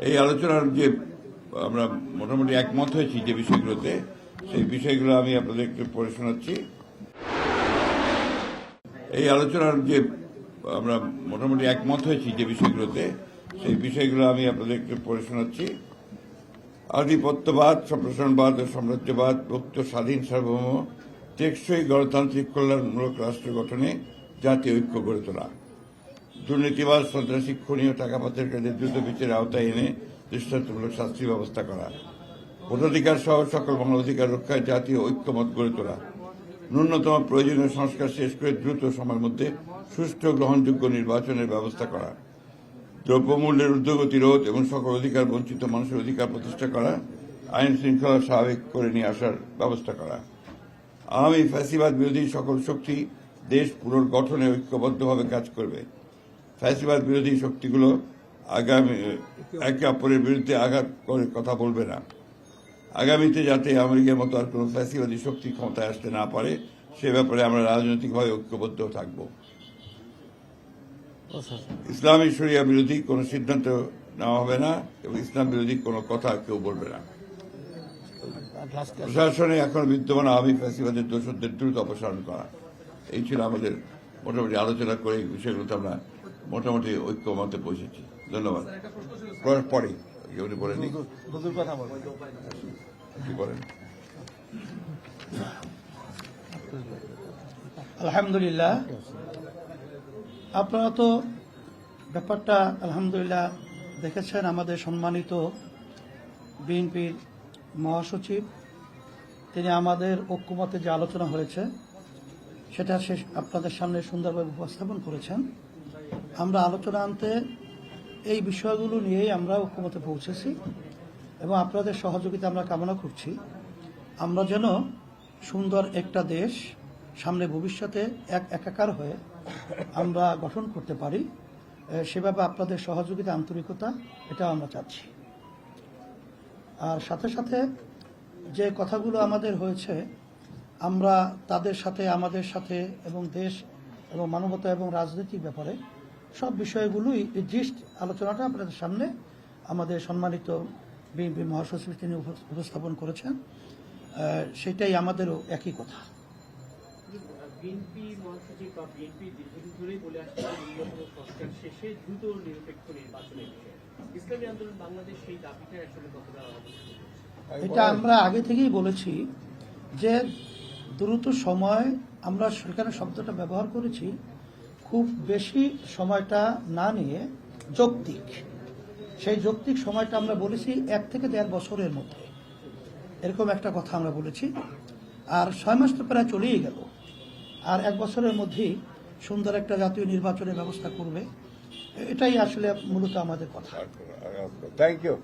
এই আলোচনার যে আমরা মোটামুটি একমত হয়েছি যে বিষয়গুলোতে, সেই বিষয়গুলো আমি আপনাদেরকে পড়ে শোনাচ্ছি। এই আলোচনার যে আমরা মোটামুটি একমত হয়েছি যে বিষয়গুলোতে, সেই বিষয়গুলো আমি আপনাদেরকে পড়ে শোনাচ্ছি। আধিপত্যবাদ, সম্প্রসারণবাদ ও সাম্রাজ্যবাদ, মুক্ত, স্বাধীন, সার্বভৌম, টেকসই গণতান্ত্রিক কল্যাণমূলক রাষ্ট্র গঠনে জাতীয় ঐক্য গড়ে তোলা। দুর্নীতিবাদ, সন্ত্রাসী, খুনি ও টাকা পাচারকারীদের দ্রুত বিচারের আওতায় এনে দৃষ্টান্তমূলক শাস্তির ব্যবস্থা করা। ভোটাধিকার সহ সকল মানবাধিকার রক্ষায় জাতীয় ঐক্যমত গড়ে তোলা। ন্যূনতম প্রয়োজনীয় সংস্কার শেষ করে দ্রুত সময়ের মধ্যে সুষ্ঠু গ্রহণযোগ্য নির্বাচনের ব্যবস্থা করা। দ্রব্যমূল্যের ঊর্ধ্বগতি রোধ এবং সকল অধিকার বঞ্চিত মানুষের অধিকার প্রতিষ্ঠা করা। আইন শৃঙ্খলা স্বাভাবিক করে নিয়ে আসার ব্যবস্থা করা। আওয়ামী ফ্যাসিবাদ বিরোধী সকল শক্তি দেশ পুনর্গঠনে ঐক্যবদ্ধভাবে কাজ করবে। ফ্যাসিবাদ বিরোধী শক্তিগুলো একে অপরের বিরুদ্ধে আঘাত করে কথা বলবে না। আগামীতে যাতে আমেরিকার মতো আর কোনো ফ্যাসিবাদী শক্তি ক্ষমতায় আসতে না পারে, সে ব্যাপারে আমরা রাজনৈতিকভাবে ঐক্যবদ্ধ থাকব। ইসলামী শরিয়া বিরোধী কোনো সিদ্ধান্ত নেওয়া হবে না এবং ইসলাম বিরোধী কোনো কথা কেউ বলবে না। প্রশাসনে এখন বিদ্যমান আওয়ামী ফ্যাসিবাদের দোষরদের দ্রুত অপসারণ করা। এই ছিল আমাদের মোটামুটি আলোচনা করে এই বিষয়গুলোতে আমরা মোটামুটি ঐক্যমতে পৌঁছেছি। ধন্যবাদ। পরে উনি বলেনি কি বলেন? আলহামদুলিল্লাহ, আপনারা তো ব্যাপারটা আলহামদুলিল্লাহ দেখেছেন। আমাদের সম্মানিত বিএনপির মহাসচিব তিনি আমাদের ঐক্যমতে যে আলোচনা হয়েছে সেটা আপনাদের সামনে সুন্দরভাবে উপস্থাপন করেছেন। আমরা আলোচনা আনতে এই বিষয়গুলো নিয়েই আমরা ঐক্যমতে পৌঁছেছি এবং আপনাদের সহযোগিতা আমরা কামনা করছি। আমরা যেন সুন্দর একটা দেশ সামনে ভবিষ্যতে একাকার হয়ে আমরা গঠন করতে পারি, সেভাবে আপনাদের সহযোগিতা, আন্তরিকতা, এটাও আমরা চাচ্ছি। আর সাথে সাথে যে কথাগুলো আমাদের হয়েছে, আমরা তাদের সাথে, আমাদের সাথে এবং দেশ এবং মানবতা এবং রাজনৈতিক ব্যাপারে সব বিষয়গুলোই এই জিস্ট আলোচনাটা আপনাদের সামনে আমাদের সম্মানিত বিএনপি মহাসচিব তিনি উপস্থাপন করেছেন। সেটাই আমাদেরও একই কথা। বিএনপি মহাসচিব বা বিএনপি দীর্ঘদিন ধরেই বলে আসছে সংস্কার শেষে দ্রুত নিরপেক্ষ নির্বাচনের বিষয়ে ইসলামী আন্দোলন বাংলাদেশ সেই দাবিটা আসলে কতটা? এটা আমরা আগে থেকেই বলেছি যে দ্রুত সময়, আমরা সেখানে শব্দটা ব্যবহার করেছি, খুব বেশি সময়টা না নিয়ে যৌক্তিক, সেই যৌক্তিক সময়টা আমরা বলেছি 1 থেকে 1.5 বছরের মধ্যে, এরকম একটা কথা আমরা বলেছি। আর 6 মাস তো প্রায় চলেই গেল, আর 1 বছরের মধ্যেই সুন্দর একটা জাতীয় নির্বাচনের ব্যবস্থা করবে, এটাই আসলে মূলত আমাদের কথা। Thank you.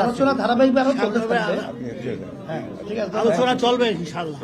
আলোচনা ধারাবাহিকভাবে চলতে থাকবে। হ্যাঁ, ঠিক আছে, আলোচনা চলবে ইনশাআল্লাহ।